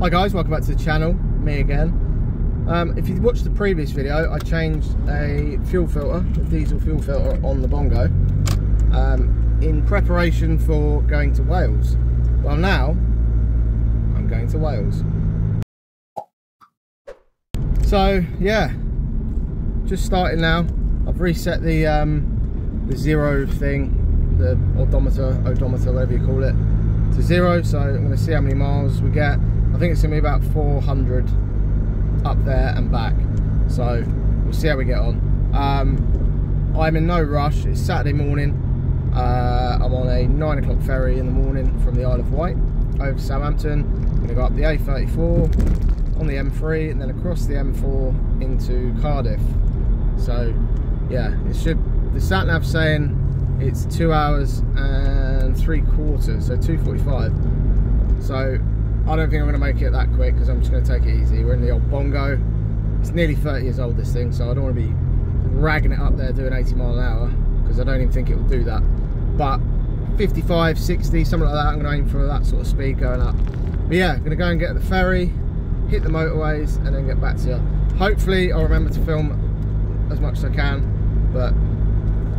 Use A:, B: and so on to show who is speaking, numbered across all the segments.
A: Hi guys, welcome back to the channel, me again. If you watched the previous video, I changed a fuel filter, a diesel fuel filter on the Bongo, in preparation for going to Wales. Well, now I'm going to Wales. So yeah, just starting now. I've reset the zero thing, the odometer, whatever you call it, to 0. So I'm going to see how many miles we get. I think it's going to be about 400 up there and back, so we'll see how we get on. I'm in no rush. It's Saturday morning. I'm on a 9 o'clock ferry in the morning from the Isle of Wight over to Southampton. I'm going to go up the A34 on the M3 and then across the M4 into Cardiff. So yeah, it should, the sat nav saying it's 2 hours and 3/4, so 2:45. So I don't think I'm going to make it that quick because I'm just going to take it easy. We're in the old Bongo. It's nearly 30 years old, this thing, so I don't want to be ragging it up there doing 80 miles an hour because I don't even think it will do that. But 55, 60, something like that, I'm going to aim for that sort of speed going up. But yeah, I'm going to go and get the ferry, hit the motorways, and then get back to you. Hopefully I'll remember to film as much as I can, but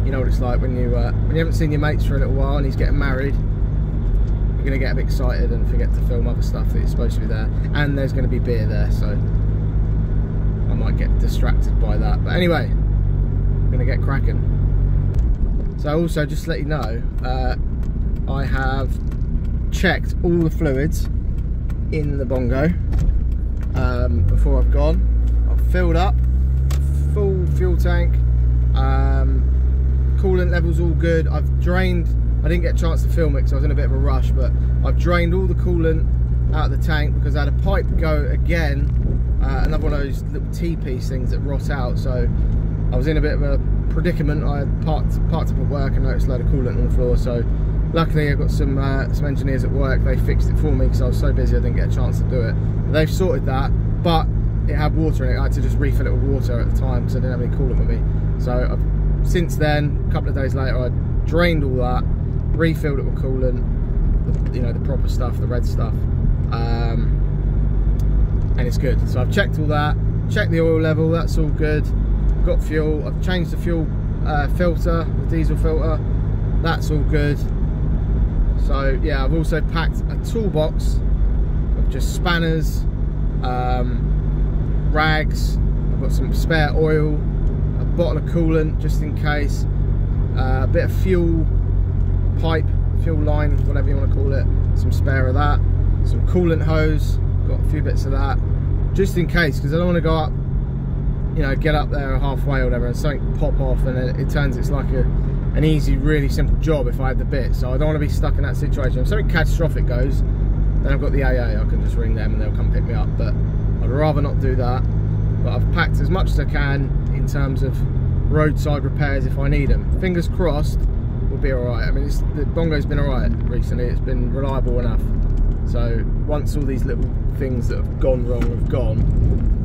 A: you know what it's like when you haven't seen your mates for a little while and he's getting married. You're going to get a bit excited and forget to film other stuff that is supposed to be there, and there's going to be beer there, so I might get distracted by that. But anyway, I'm going to get cracking. So also, just to let you know, I have checked all the fluids in the Bongo before I've gone. I've filled up, full fuel tank, coolant levels all good. I've drained, I didn't get a chance to film it because I was in a bit of a rush, but I've drained all the coolant out of the tank because I had a pipe go again, another one of those little T-piece things that rot out, so I was in a bit of a predicament. I had parked up at work and noticed a load of coolant on the floor, so luckily I got some engineers at work. They fixed it for me because I was so busy I didn't get a chance to do it. They've sorted that, but it had water in it. I had to just refill it with water at the time because I didn't have any coolant with me. So since then, a couple of days later, I drained all that, refilled it with coolant, you know, the proper stuff, the red stuff, and it's good. So I've checked all that, checked the oil level, that's all good. Got fuel, I've changed the fuel filter, the diesel filter, that's all good. So yeah, I've also packed a toolbox of just spanners, rags, I've got some spare oil, a bottle of coolant just in case, a bit of fuel pipe, fuel line, whatever you want to call it, some spare of that, some coolant hose, got a few bits of that just in case, because I don't want to go up, you know, get up there halfway or whatever and something pop off and it turns it's like an easy, really simple job if I had the bit. So I don't want to be stuck in that situation. If something catastrophic goes, then I've got the AA, I can just ring them and they'll come pick me up, but I'd rather not do that. But I've packed as much as I can in terms of roadside repairs if I need them. Fingers crossed, will be alright. I mean, the Bongo's been alright recently, it's been reliable enough. So once all these little things that have gone wrong have gone,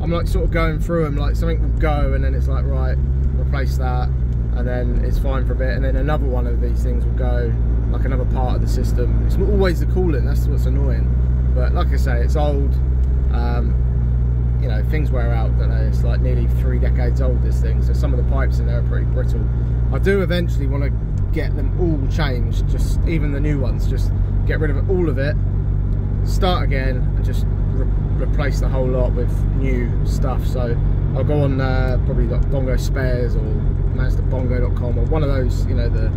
A: I'm like sort of going through them, like something will go and then it's like, right, replace that, and then it's fine for a bit, and then another one of these things will go, like another part of the system. It's not always the coolant, that's what's annoying. But like I say, it's old, you know, things wear out, don't they? It's like nearly 3 decades old, this thing, so some of the pipes in there are pretty brittle. I do eventually want to get them all changed, just even the new ones, just get rid of all of it, start again and just replace the whole lot with new stuff. So I'll go on probably like Bongo Spares or Bongo.com or one of those, you know, the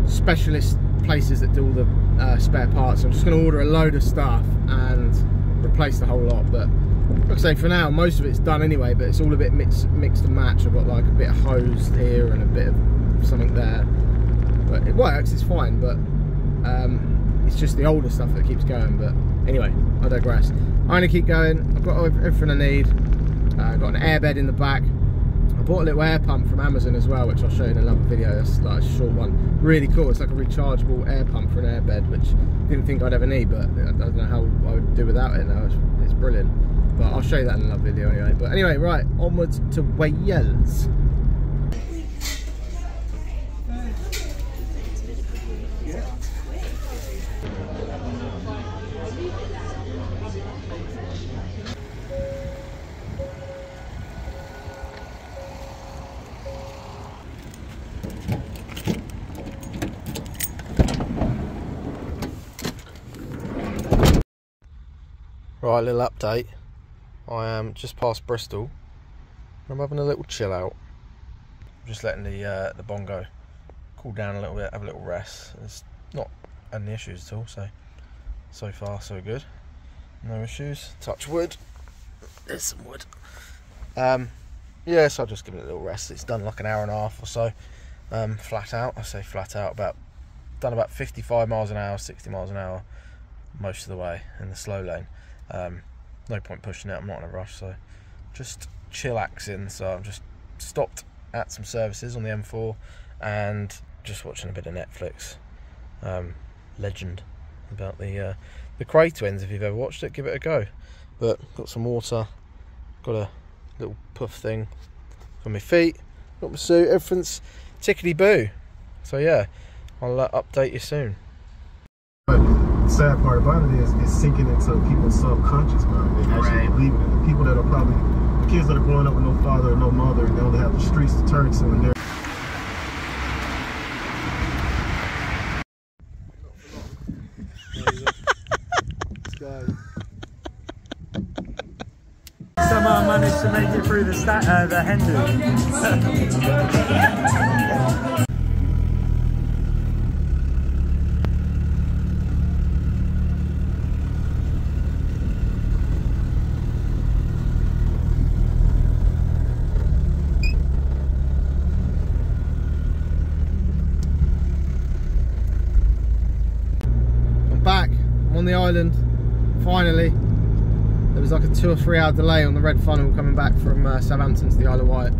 A: specialist places that do all the spare parts. I'm just going to order a load of stuff and replace the whole lot. But like I say, for now most of it's done anyway, but it's all a bit mixed and match. I've got like a bit of hose here and a bit of something there, but it works, it's fine. But it's just the older stuff that keeps going. But anyway, I digress. I'm going to keep going. I've got everything I need. I've got an airbed in the back. I bought a little air pump from Amazon as well, which I'll show you in another video. That's like a short one. Really cool. It's like a rechargeable air pump for an airbed, which I didn't think I'd ever need, but I don't know how I would do without it now. It's brilliant. But I'll show you that in another video anyway. But anyway, right, onwards to Wales. Right, little update. I am just past Bristol. I'm having a little chill out. I'm just letting the Bongo cool down a little bit, have a little rest. It's not any issues at all, so far so good. No issues. Touch wood. There's some wood. Yeah, so I'll just give it a little rest. It's done like an hour and a half or so. Flat out. I say flat out. Done about 55 miles an hour, 60 miles an hour most of the way in the slow lane. No point pushing it. I'm not in a rush, so just chillaxing. So I've just stopped at some services on the M4 and just watching a bit of Netflix. Legend about the Cray twins. If you've ever watched it, give it a go. But got some water, got a little puff thing for my feet, got my suit, everything's tickety-boo. So yeah, I'll update you soon.
B: But the sad part about it is it's sinking into people's subconscious mind. They actually believe in it. The people that are probably the kids that are growing up with no father or no mother, and they only have the streets to turn to, and they're
C: somehow managed to make it through the Hindu.
A: I'm back. I'm on the island. Finally. There was like a 2 or 3 hour delay on the red funnel coming back from Southampton to the Isle of Wight,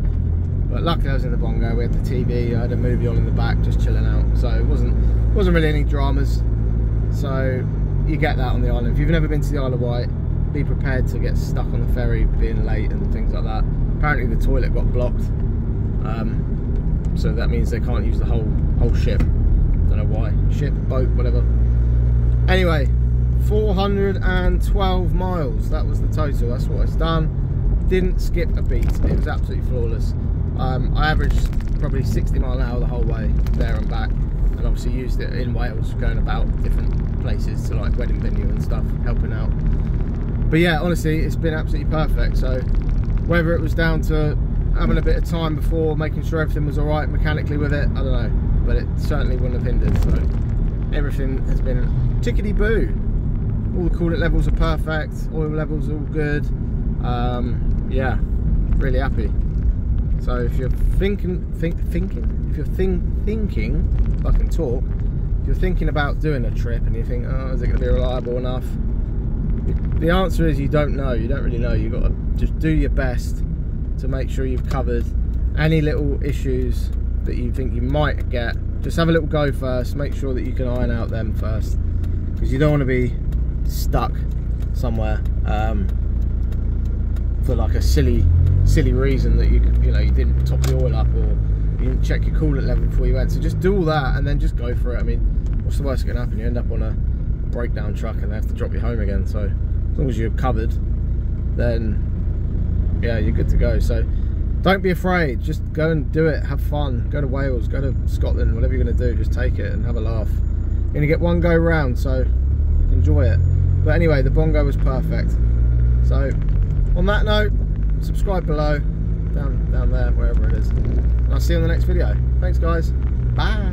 A: but luckily I was in the Bongo. We had the TV, I had a movie on in the back, just chilling out, so it wasn't really any dramas. So you get that on the island. If you've never been to the Isle of Wight, be prepared to get stuck on the ferry being late and things like that. Apparently the toilet got blocked, so that means they can't use the whole ship. Don't know why. Ship, boat, whatever. Anyway, 412 miles, that was the total. That's what it's done. Didn't skip a beat. It was absolutely flawless. I averaged probably 60 miles an hour the whole way there and back, and obviously used it in Wales, going about different places to like wedding venue and stuff, helping out. But yeah, honestly, it's been absolutely perfect. So whether it was down to having a bit of time before, making sure everything was alright mechanically with it, I don't know, but it certainly wouldn't have hindered. So everything has been tickety-boo. All the coolant levels are perfect, oil levels are all good. Yeah, really happy. So if you're thinking, if I can talk, if you're thinking about doing a trip and you think, oh, is it going to be reliable enough? The answer is you don't know. You don't really know. You've got to just do your best to make sure you've covered any little issues that you think you might get. Just have a little go first. Make sure that you can iron out them first, because you don't want to be stuck somewhere for like a silly reason that you didn't top the oil up, or you didn't check your coolant level before you went. So just do all that and then just go for it. I mean, what's the worst that can happen? You end up on a breakdown truck and they have to drop you home again. So as long as you're covered, then yeah, you're good to go. So don't be afraid, just go and do it. Have fun. Go to Wales, go to Scotland, whatever you're going to do, just take it and have a laugh. You're going to get one go round, so enjoy it. But anyway, the Bongo was perfect. So on that note, subscribe below, down there, wherever it is, and I'll see you in the next video. Thanks guys, bye.